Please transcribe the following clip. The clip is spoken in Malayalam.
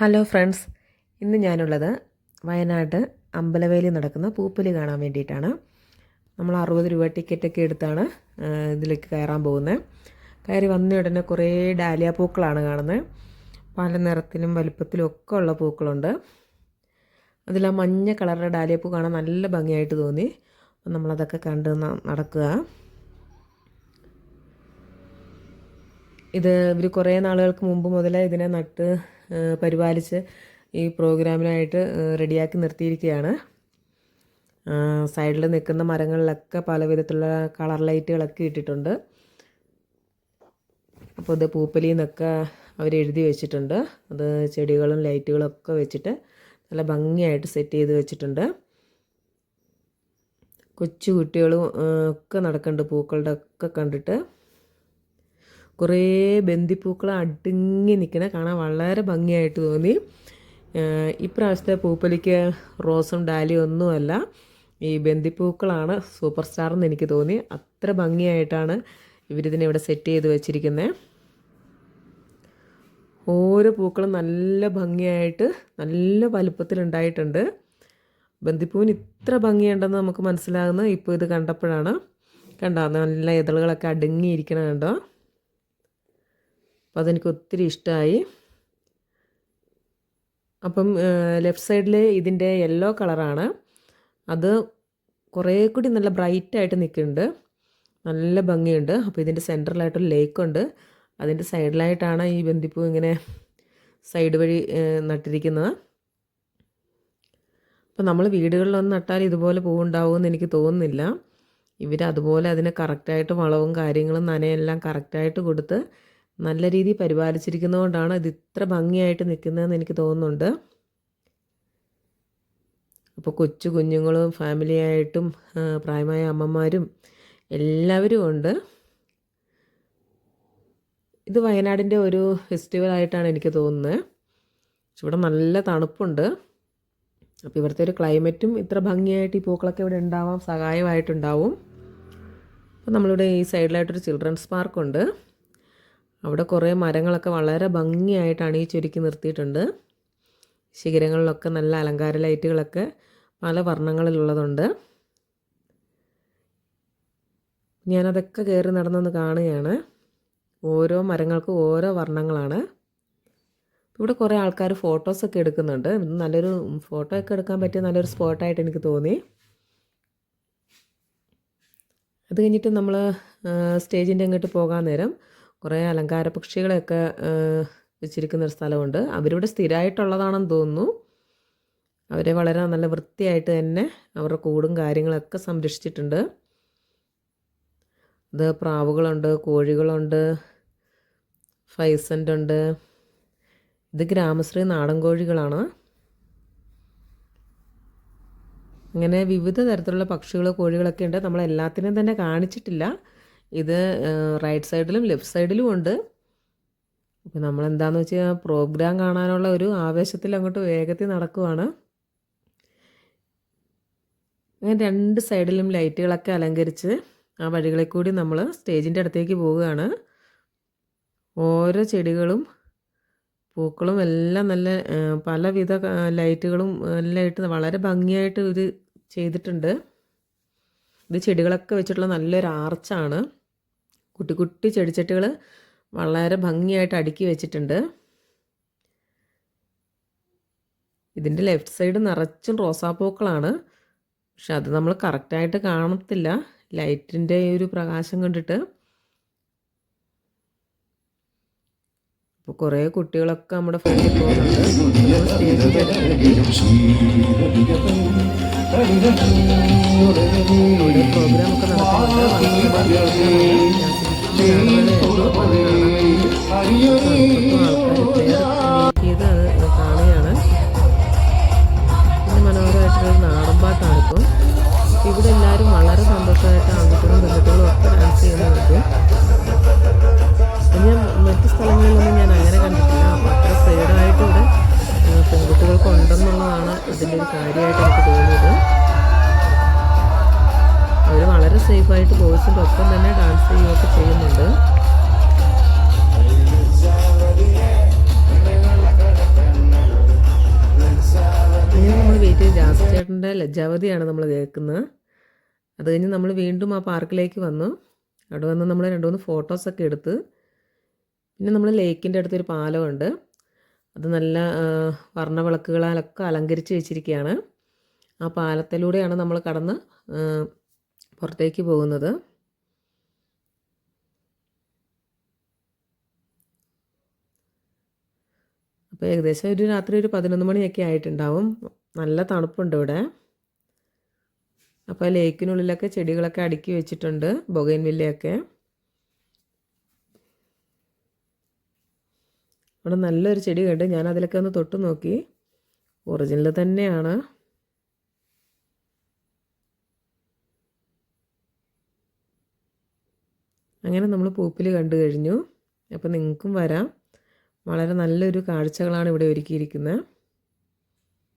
ഹലോ ഫ്രണ്ട്സ്, ഇന്ന് ഞാനുള്ളത് വയനാട് അമ്പലവേലി നടക്കുന്ന പൂപ്പൊലി കാണാൻ വേണ്ടിയിട്ടാണ്. നമ്മൾ 60 രൂപ ടിക്കറ്റൊക്കെ എടുത്താണ് ഇതിലേക്ക് കയറാൻ പോകുന്നത്. കയറി വന്ന ഉടനെ കുറേ ഡാലിയ പൂക്കളാണ് കാണുന്നത്. പല നിറത്തിലും വലുപ്പത്തിലും ഒക്കെ ഉള്ള പൂക്കളുണ്ട്. അതിൽ ആ മഞ്ഞ കളറിലെ ഡാലിയ പൂ കാണാൻ നല്ല ഭംഗിയായിട്ട് തോന്നി. അപ്പം നമ്മളതൊക്കെ കണ്ട് നടക്കുക. ഇവർ കുറേ നാളുകൾക്ക് മുമ്പ് മുതലേ ഇതിനെ നട്ട് പരിപാലിച്ച് ഈ പ്രോഗ്രാമിനായിട്ട് റെഡിയാക്കി നിർത്തിയിരിക്കുകയാണ്. സൈഡിൽ നിൽക്കുന്ന മരങ്ങളിലൊക്കെ പല വിധത്തിലുള്ള കളർ ലൈറ്റുകളൊക്കെ ഇട്ടിട്ടുണ്ട്. അപ്പോൾ ഇത് പൂപ്പൊലി എന്നൊക്കെ അവരെഴുതി വെച്ചിട്ടുണ്ട്. അത് ചെടികളും ലൈറ്റുകളും ഒക്കെ വെച്ചിട്ട് നല്ല ഭംഗിയായിട്ട് സെറ്റ് ചെയ്ത് വെച്ചിട്ടുണ്ട്. കൊച്ചു കുട്ടികളും ഒക്കെ നടക്കുന്നുണ്ട് പൂക്കളുടെ ഒക്കെ കണ്ടിട്ട്. കുറേ ബന്ദിപ്പൂക്കൾ അടുങ്ങി നിൽക്കണ കാണാൻ വളരെ ഭംഗിയായിട്ട് തോന്നി. ഇപ്രാവശ്യത്തെ പൂപ്പൊലിക്ക് റോസും ഡാലിയും ഒന്നുമല്ല, ഈ ബന്ദിപ്പൂക്കളാണ് സൂപ്പർ സ്റ്റാർ എന്ന് എനിക്ക് തോന്നി. അത്ര ഭംഗിയായിട്ടാണ് ഇവരിതിനെ ഇവിടെ സെറ്റ് ചെയ്ത് വെച്ചിരിക്കുന്നത്. ഓരോ പൂക്കളും നല്ല ഭംഗിയായിട്ട് നല്ല വലുപ്പത്തിലുണ്ടായിട്ടുണ്ട്. ബന്ദിപ്പൂവിന് ഇത്ര ഭംഗിയുണ്ടെന്ന് നമുക്ക് മനസ്സിലാകുന്നത് ഇപ്പോൾ ഇത് കണ്ടപ്പോഴാണ്. കണ്ടോ, നല്ല ഇതളുകളൊക്കെ അടുങ്ങിയിരിക്കണം കണ്ടോ. അപ്പോൾ അതെനിക്ക് ഒത്തിരി ഇഷ്ടമായി. അപ്പം ലെഫ്റ്റ് സൈഡിൽ ഇതിൻ്റെ യെല്ലോ കളറാണ്. അത് കുറേ കൂടി നല്ല ബ്രൈറ്റായിട്ട് നിൽക്കുന്നുണ്ട്, നല്ല ഭംഗിയുണ്ട്. അപ്പോൾ ഇതിൻ്റെ സെൻറ്ററിലായിട്ടൊരു ലേക്കുണ്ട്. അതിൻ്റെ സൈഡിലായിട്ടാണ് ഈ ബന്ദിപ്പൂ ഇങ്ങനെ സൈഡ് വഴി നട്ടിരിക്കുന്നത്. അപ്പോൾ നമ്മൾ വീടുകളിലൊന്നും നട്ടാൽ ഇതുപോലെ പൂവുണ്ടാവുമെന്ന് എനിക്ക് തോന്നുന്നില്ല. അതുപോലെ അതിന് കറക്റ്റായിട്ട് വളവും കാര്യങ്ങളും നനയെല്ലാം കറക്റ്റായിട്ട് കൊടുത്ത് നല്ല രീതിയിൽ പരിപാലിച്ചിരിക്കുന്നതുകൊണ്ടാണ് ഇത് ഇത്ര ഭംഗിയായിട്ട് നിൽക്കുന്നതെന്ന് എനിക്ക് തോന്നുന്നുണ്ട്. അപ്പോൾ കൊച്ചു കുഞ്ഞുങ്ങളും ഫാമിലിയായിട്ടും പ്രായമായ അമ്മമാരും എല്ലാവരും ഉണ്ട്. ഇത് വയനാടിൻ്റെ ഒരു ഫെസ്റ്റിവലായിട്ടാണ് എനിക്ക് തോന്നുന്നത്. ഇവിടെ നല്ല തണുപ്പുണ്ട്. അപ്പോൾ ഇവിടുത്തെ ഒരു ക്ലൈമറ്റും ഇത്ര ഭംഗിയായിട്ട് ഈ പൂക്കളൊക്കെ ഇവിടെ ഉണ്ടാവാൻ സഹായമായിട്ടുണ്ടാവും. അപ്പോൾ നമ്മളിവിടെ ഈ സൈഡിലായിട്ടൊരു ചിൽഡ്രൻസ് പാർക്കുണ്ട്. അവിടെ കുറേ മരങ്ങളൊക്കെ വളരെ ഭംഗിയായിട്ടാണ് ഈ ചുരുക്കി നിർത്തിയിട്ടുണ്ട്. ശിഖരങ്ങളിലൊക്കെ നല്ല അലങ്കാര ലൈറ്റുകളൊക്കെ പല വർണ്ണങ്ങളിലുള്ളതുണ്ട്. ഞാനതൊക്കെ കയറി നടന്നൊന്ന് കാണുകയാണ്. ഓരോ മരങ്ങൾക്കും ഓരോ വർണ്ണങ്ങളാണ്. ഇവിടെ കുറേ ആൾക്കാർ ഫോട്ടോസൊക്കെ എടുക്കുന്നുണ്ട്. നല്ലൊരു ഫോട്ടോ ഒക്കെ എടുക്കാൻ പറ്റിയ നല്ലൊരു സ്പോട്ടായിട്ട് എനിക്ക് തോന്നി. അത് കഴിഞ്ഞിട്ട് നമ്മൾ സ്റ്റേജിൻ്റെ അങ്ങോട്ട് പോകാൻ നേരം കുറേ അലങ്കാര പക്ഷികളെയൊക്കെ വെച്ചിരിക്കുന്നൊരു സ്ഥലമുണ്ട്. അവരിവിടെ സ്ഥിരമായിട്ടുള്ളതാണെന്ന് തോന്നുന്നു. അവരെ വളരെ നല്ല വൃത്തിയായിട്ട് തന്നെ അവരുടെ കൂടും കാര്യങ്ങളൊക്കെ സംരക്ഷിച്ചിട്ടുണ്ട്. ഇത് പ്രാവുകളുണ്ട്, കോഴികളുണ്ട്, ഫൈസൻ്റ് ഉണ്ട്. ഇത് ഗ്രാമശ്രീ നാടൻ കോഴികളാണ്. അങ്ങനെ വിവിധ തരത്തിലുള്ള പക്ഷികൾ കോഴികളൊക്കെ ഉണ്ട്. നമ്മളെല്ലാത്തിനും തന്നെ കാണിച്ചിട്ടില്ല. ഇത് റൈറ്റ് സൈഡിലും ലെഫ്റ്റ് സൈഡിലും ഉണ്ട്. അപ്പോൾ നമ്മളെന്താണെന്ന് വെച്ചാൽ പ്രോഗ്രാം കാണാനുള്ള ഒരു ആവേശത്തിൽ അങ്ങോട്ട് വേഗത്തിൽ നടക്കുവാണ്. അങ്ങനെ രണ്ട് സൈഡിലും ലൈറ്റുകളൊക്കെ അലങ്കരിച്ച് ആ വഴികളിൽ കൂടി നമ്മൾ സ്റ്റേജിൻ്റെ അടുത്തേക്ക് പോവുകയാണ്. ഓരോ ചെടികളും പൂക്കളും എല്ലാം നല്ല പലവിധ ലൈറ്റുകളും എല്ലാം ഇട്ട് വളരെ ഭംഗിയായിട്ട് ഇത് ചെയ്തിട്ടുണ്ട്. ഇത് ചെടികളൊക്കെ വെച്ചിട്ടുള്ള നല്ലൊരു ആർച്ചാണ്. കുട്ടി കുട്ടി ചെടിച്ചട്ടികൾ വളരെ ഭംഗിയായിട്ട് അടുക്കി വെച്ചിട്ടുണ്ട്. ഇതിൻ്റെ ലെഫ്റ്റ് സൈഡ് നിറച്ചും റോസാപ്പൂക്കളാണ്. പക്ഷെ അത് നമ്മൾ കറക്റ്റായിട്ട് കാണത്തില്ല ലൈറ്റിൻ്റെ ഒരു പ്രകാശം കണ്ടിട്ട്. അപ്പോൾ കുറേ കുട്ടികളൊക്കെ നമ്മുടെ ഫ്രണ്ടിൽ പോകുന്നുണ്ട്. സ്റ്റേജിൻ്റെ അവിടെ പ്രോഗ്രാമൊക്കെ നടക്കുന്നുണ്ട്. ഇത് കാണുകയാണ്. പിന്നെ മനോഹരമായിട്ടുള്ളൊരു നാടൻ പാട്ടാണിപ്പോൾ. ഇവിടെ എല്ലാവരും വളരെ സന്തോഷമായിട്ട് ആൺകുട്ടികളും പെൺകുട്ടികളും ഒക്കെ ഡാൻസ് ചെയ്യുന്നുണ്ട്. ഞാൻ മറ്റു സ്ഥലങ്ങളിലൊന്നും ഞാൻ അങ്ങനെ കണ്ടിട്ടില്ല. അപ്പോൾ അത്ര സൈഡായിട്ട് ഇവിടെ പെൺകുട്ടികൾക്ക് ഉണ്ടെന്നുള്ളതാണ് ഇതിൻ്റെ ഒരു കാര്യമായിട്ട് എനിക്ക് തോന്നിയത്. അവർ വളരെ സേഫായിട്ട് ബോയ്സിൻ്റെ ഒപ്പം തന്നെ ഡാൻസ് ചെയ്യുകയൊക്കെ ചെയ്യുന്നുണ്ട്. മോഹൻചേട്ടൻ്റെ ലജ്ജാവതിയാണ് നമ്മൾ കേൾക്കുന്നത്. അത് കഴിഞ്ഞ് നമ്മൾ വീണ്ടും ആ പാർക്കിലേക്ക് വന്നു. അവിടെ വന്ന് നമ്മൾ 2-3 ഫോട്ടോസൊക്കെ എടുത്ത് പിന്നെ നമ്മൾ ലേക്കിൻ്റെ അടുത്തൊരു പാലമുണ്ട്. അത് നല്ല വർണ്ണവിളക്കുകളാലൊക്കെ അലങ്കരിച്ച് വെച്ചിരിക്കുകയാണ്. ആ പാലത്തിലൂടെയാണ് നമ്മൾ കടന്ന് പുറത്തേക്ക് പോകുന്നത്. അപ്പോൾ ഏകദേശം ഒരു രാത്രി ഒരു 11 മണിയൊക്കെ ആയിട്ടുണ്ടാവും. നല്ല തണുപ്പുണ്ട് ഇവിടെ. അപ്പോൾ ലേക്കിനുള്ളിലൊക്കെ ചെടികളൊക്കെ അടുക്കി വെച്ചിട്ടുണ്ട്, ബൊഗൈൻവില്ലയൊക്കെ. അവിടെ നല്ലൊരു ചെടി കണ്ട് ഞാൻ അതിലൊക്കെ ഒന്ന് തൊട്ട് നോക്കി. ഒറിജിനൽ തന്നെയാണ്. അങ്ങനെ നമ്മൾ പൂപ്പിൽ കണ്ടു കഴിഞ്ഞു. അപ്പോൾ നിങ്ങൾക്കും വരാം. വളരെ നല്ലൊരു കാഴ്ചകളാണ് ഇവിടെ ഒരുക്കിയിരിക്കുന്നത്.